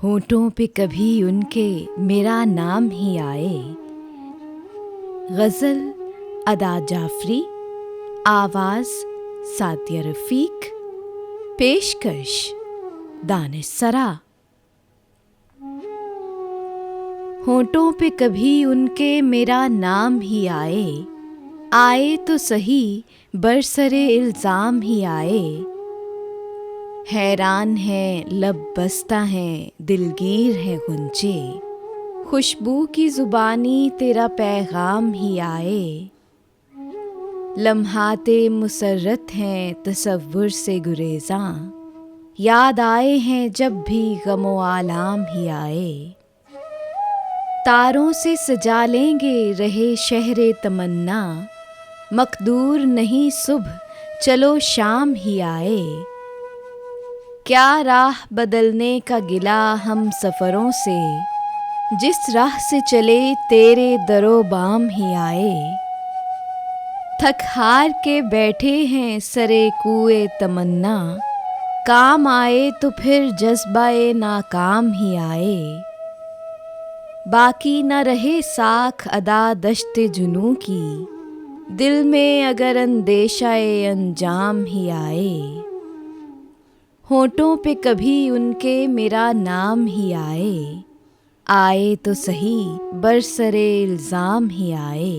होठों पे कभी उनके मेरा नाम ही आए। गज़ल अदा जाफरी, आवाज़ सादिया रफ़ीक, पेशकश दानिश सरा। होठों पे कभी उनके मेरा नाम ही आए, आए तो सही बरसरे इल्ज़ाम ही आए। हैरान हैं लब बस्ता हैं दिलगीर हैं गुंजे, खुशबू की ज़ुबानी तेरा पैगाम ही आए। लम्हाते मुसर्रत हैं तसव्वुर से गुरेज़ां, याद आए हैं जब भी गमो आलाम ही आए। तारों से सजा लेंगे रहे शहरे तमन्ना, मकदूर नहीं सुबह चलो शाम ही आए। क्या राह बदलने का गिला हम सफ़रों से, जिस राह से चले तेरे दरो बाम ही आए। थक हार के बैठे हैं सरे कुए तमन्ना, काम आए तो फिर जज्बाए नाकाम ही आए। बाकी न रहे साख अदा दश्ते जुनू की, दिल में अगर अंदेशाए अंजाम ही आए। होठों पे कभी उनके मेरा नाम ही आए, आए तो सही बरसरे इल्ज़ाम ही आए।